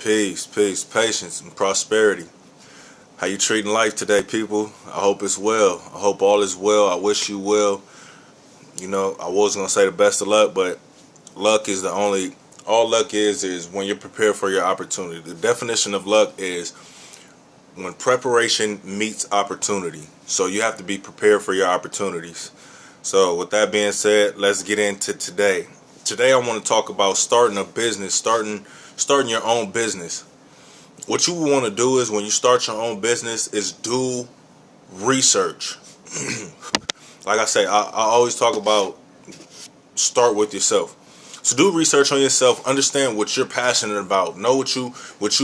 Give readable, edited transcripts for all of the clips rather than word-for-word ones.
Peace, patience, and prosperity. How you treating life today, people? I hope it's well. I hope all is well. I wish you well. You know, I was gonna say the best of luck, but luck is the only. All luck is when you're prepared for your opportunity. The definition of luck is when preparation meets opportunity. So you have to be prepared for your opportunities. So with that being said, let's get into today. Today I want to talk about starting a business, starting your own business. What you want to do is when you start your own business is do research. Like I say, I always talk about start with yourself. So do research on yourself, understand what you're passionate about, know what you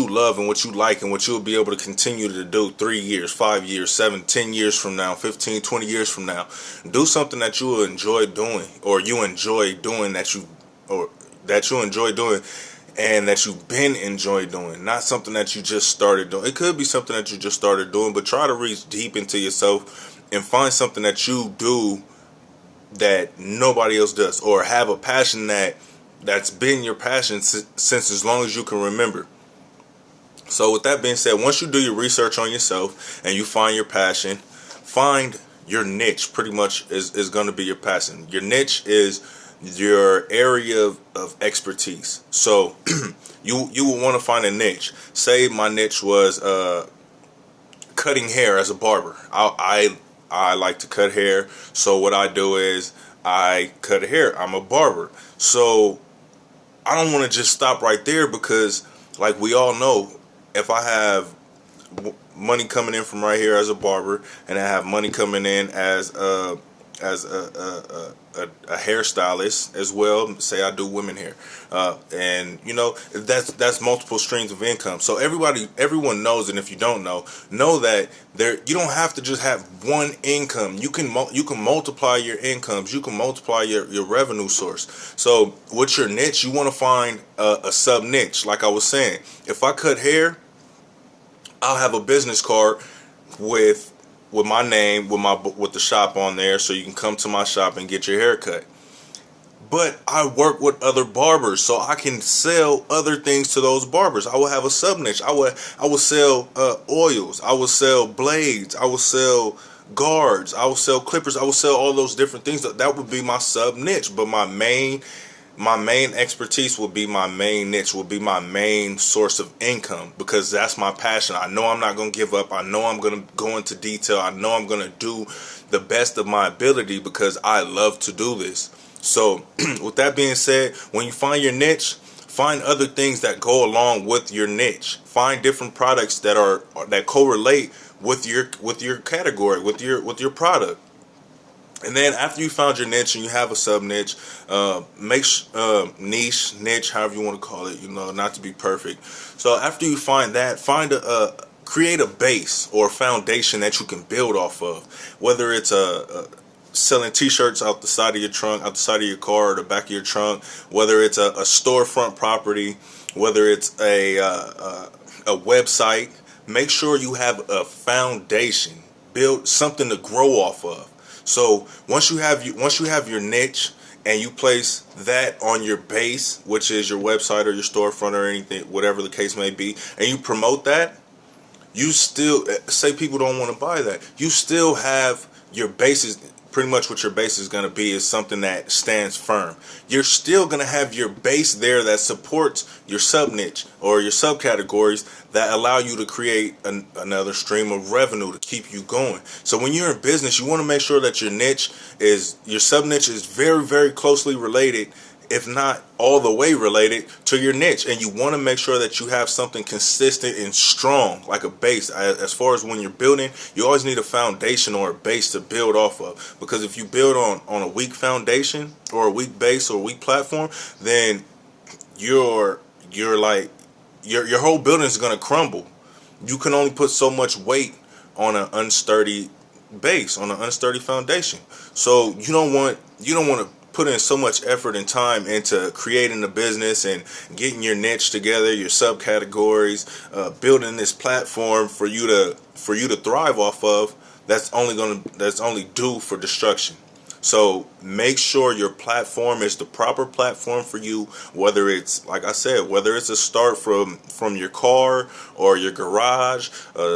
love and what you like and what you'll be able to continue to do 3 years, 5 years, 7, 10 years from now, 15, 20 years from now. Do something that you will enjoy doing or you enjoy doing that you enjoy doing and that you've been enjoying doing, not something that you just started doing. It could be something that you just started doing, but try to reach deep into yourself and find something that you do that nobody else does, or have a passion that's been your passion since as long as you can remember. So with that being said, once you do your research on yourself and you find your passion, find your niche. Pretty much is going to be your passion. Your niche is your area of expertise. So you will want to find a niche. Say my niche was cutting hair as a barber. I like to cut hair, so what I do is I cut hair. I'm a barber. So I don't want to just stop right there because, like we all know, if I have money coming in from right here as a barber, and I have money coming in as a hairstylist as well. Say I do women hair, and you know that's multiple streams of income. So everyone knows, and if you don't know that you don't have to just have one income. You can multiply your incomes. You can multiply your revenue source. So what's your niche? You want to find a sub niche. Like I was saying, if I cut hair, I'll have a business card with my name, with the shop on there, so you can come to my shop and get your hair cut. But I work with other barbers, so I can sell other things to those barbers. I will have a sub niche. I will sell oils. I will sell blades. I will sell guards. I will sell clippers. I will sell all those different things. That would be my sub niche. But my main expertise will be my main niche, will be my main source of income, because that's my passion. I know I'm not going to give up. I know I'm going to go into detail. I know I'm going to do the best of my ability because I love to do this. So with that being said, when you find your niche, find other things that go along with your niche. Find different products that correlate with your category, with your product. And then after you found your niche and you have a sub niche, niche, however you want to call it, not to be perfect. So after you find that, create a base or foundation that you can build off of. Whether it's selling t-shirts out the side of your trunk, out the side of your car, or the back of your trunk, whether it's a storefront property, whether it's a website, make sure you have a foundation, build something to grow off of. So once you have your niche and you place that on your base, which is your website or your storefront or anything, whatever the case may be, and you promote that, you still say people don't want to buy that. You still have your basis. Pretty much what your base is going to be is something that stands firm. You're still going to have your base there that supports your sub niche or your subcategories that allow you to create another stream of revenue to keep you going. So when you're in business, you want to make sure that your sub niche is very, very closely related, if not all the way related to your niche. And you want to make sure that you have something consistent and strong, like a base. As far as when you're building, you always need a foundation or a base to build off of. Because if you build on a weak foundation or a weak base or a weak platform, then your whole building is going to crumble. You can only put so much weight on an unsturdy base, on an unsturdy foundation. So you don't want to put in so much effort and time into creating a business and getting your niche together, your subcategories, building this platform for you to thrive off of. That's only due for destruction. So make sure your platform is the proper platform for you, whether it's, like I said, whether it's a start from your car or your garage,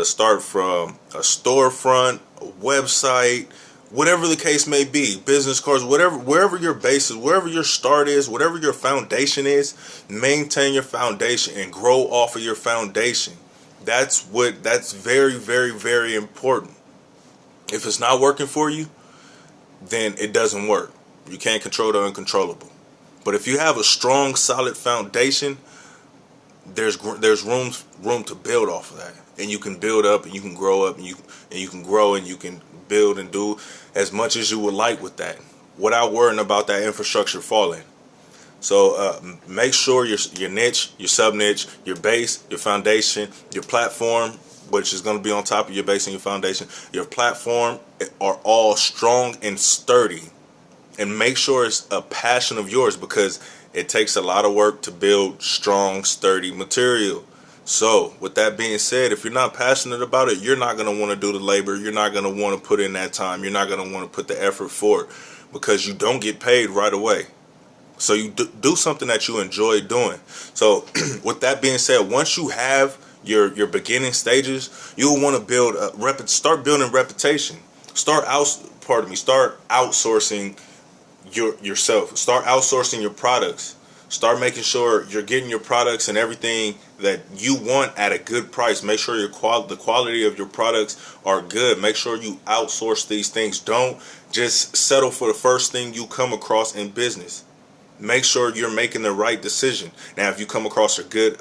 start from a storefront, a website, whatever the case may be, business cards, whatever, wherever your base is, wherever your start is, whatever your foundation is, maintain your foundation and grow off of your foundation. That's very, very, very important. If it's not working for you, then it doesn't work. You can't control the uncontrollable. But if you have a strong, solid foundation, there's room to build off of that, and you can build up, and you can grow up, and you can grow, and you can build and do as much as you would like with that, without worrying about that infrastructure falling. So make sure your niche, your sub niche, your base, your foundation, your platform, which is going to be on top of your base and your foundation, your platform are all strong and sturdy. And make sure it's a passion of yours, because it takes a lot of work to build strong, sturdy material. So with that being said, if you're not passionate about it, you're not going to want to do the labor. You're not going to want to put in that time. You're not going to want to put the effort for it, because you don't get paid right away. So you do something that you enjoy doing. So with that being said, once you have your beginning stages, you'll want to start building reputation. Start outsourcing yourself. Start outsourcing your products. Start making sure you're getting your products and everything that you want at a good price. Make sure the quality of your products are good. Make sure you outsource these things. Don't just settle for the first thing you come across in business. Make sure you're making the right decision. Now, if you come across a good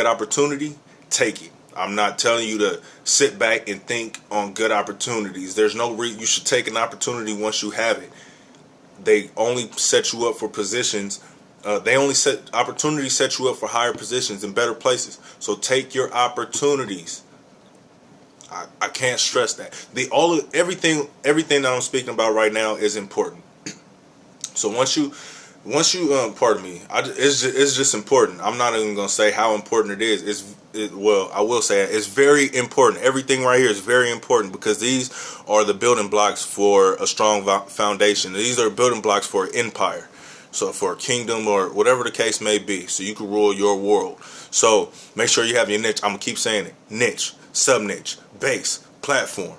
opportunity, take it. I'm not telling you to sit back and think on good opportunities. There's no reason you should take an opportunity once you have it. They only set you up for positions. Opportunities set you up for higher positions and better places. So take your opportunities. I can't stress that. Everything that I'm speaking about right now is important. So once you pardon me, it's just important. I'm not even gonna say how important it is. Well, I will say it's very important. Everything right here is very important, because these are the building blocks for a strong foundation. These are building blocks for an empire, so for a kingdom, or whatever the case may be, so you can rule your world. So make sure you have your niche. I'm gonna keep saying it: niche, sub niche, base, platform.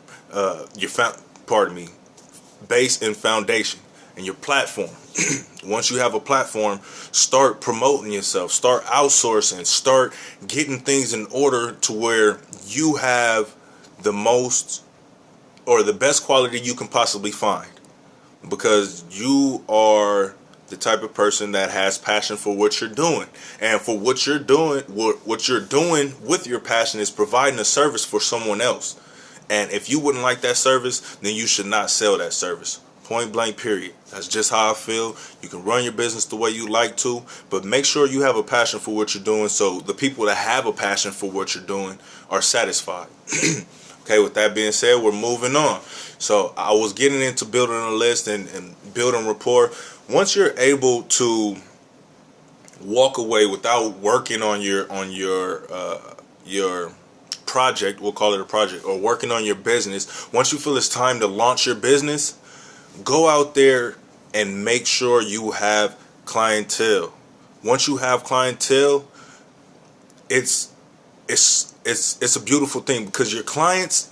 Base and foundation, and your platform. Once you have a platform, start promoting yourself, start outsourcing, start getting things in order to where you have the most or the best quality you can possibly find, because you are the type of person that has passion for what you're doing. And for what you're doing with your passion is providing a service for someone else. And if you wouldn't like that service, then you should not sell that service. Point blank, period. That's just how I feel. You can run your business the way you like to, but make sure you have a passion for what you're doing, so the people that have a passion for what you're doing are satisfied. Okay, with that being said, we're moving on. So I was getting into building a list and building rapport. Once you're able to walk away without working on your project, we'll call it a project, or working on your business, once you feel it's time to launch your business, go out there and make sure you have clientele. Once you have clientele, it's a beautiful thing, because your clients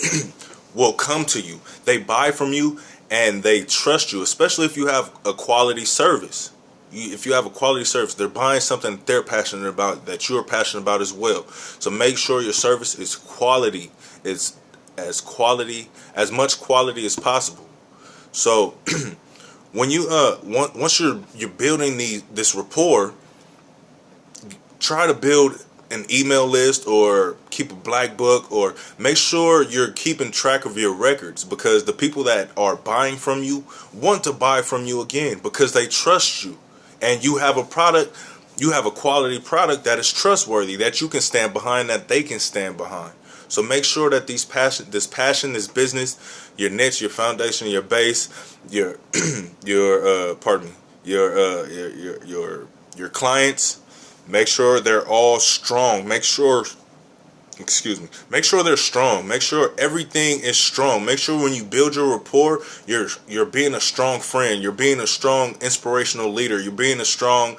will come to you. They buy from you and they trust you, especially if you have a quality service. If you have a quality service, they're buying something that they're passionate about, that you're passionate about as well. So make sure your service is quality. It's as much quality as possible. So when you once you're building this rapport, try to build an email list, or keep a black book, or make sure you're keeping track of your records, because the people that are buying from you want to buy from you again, because they trust you, and you have a quality product that is trustworthy, that you can stand behind, that they can stand behind. So make sure that this business, your niche, your foundation, your base, your clients, make sure they're all strong. Make sure excuse me, make sure they're strong. Make sure everything is strong. Make sure when you build your rapport, you're being a strong friend. You're being a strong inspirational leader. You're being a strong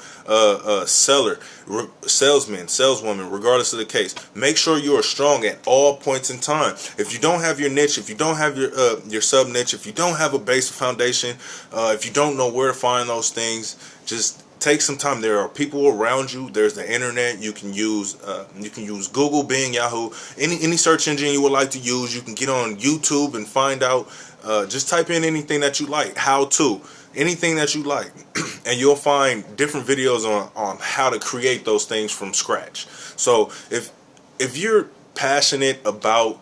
salesman, saleswoman, regardless of the case. Make sure you are strong at all points in time. If you don't have your niche, if you don't have your sub niche, if you don't have a base foundation, if you don't know where to find those things, just take some time. There are people around you. There's the internet. You can use Google, Bing, Yahoo, any search engine you would like to use. You can get on YouTube and find out. Just type in anything that you like, how to, anything that you like, and you'll find different videos on how to create those things from scratch. So if you're passionate about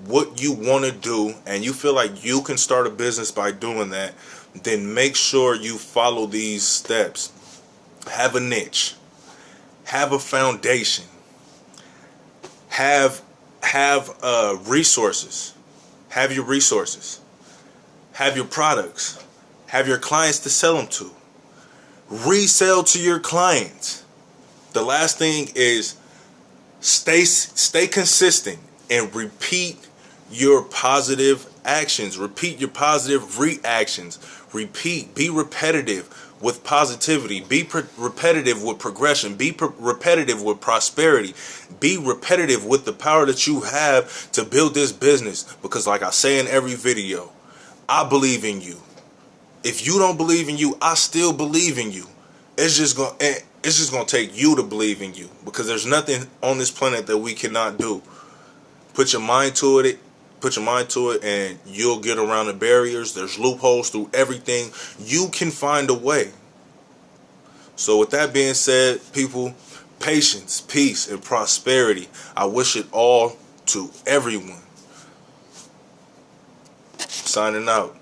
what you want to do and you feel like you can start a business by doing that, then make sure you follow these steps. Have a niche, have a foundation, have resources, have your resources, have your products, have your clients to sell them to, resell to your clients. The last thing is stay consistent and repeat your positive actions, repeat your positive reactions, be repetitive with positivity, be repetitive with progression, be repetitive with prosperity, be repetitive with the power that you have to build this business. Because like I say in every video, I believe in you. If you don't believe in you, I still believe in you. It's just gonna take you to believe in you, because there's nothing on this planet that we cannot do. Put your mind to it. And you'll get around the barriers. There's loopholes through everything. You can find a way. So with that being said, people, patience, peace, and prosperity. I wish it all to everyone. Signing out.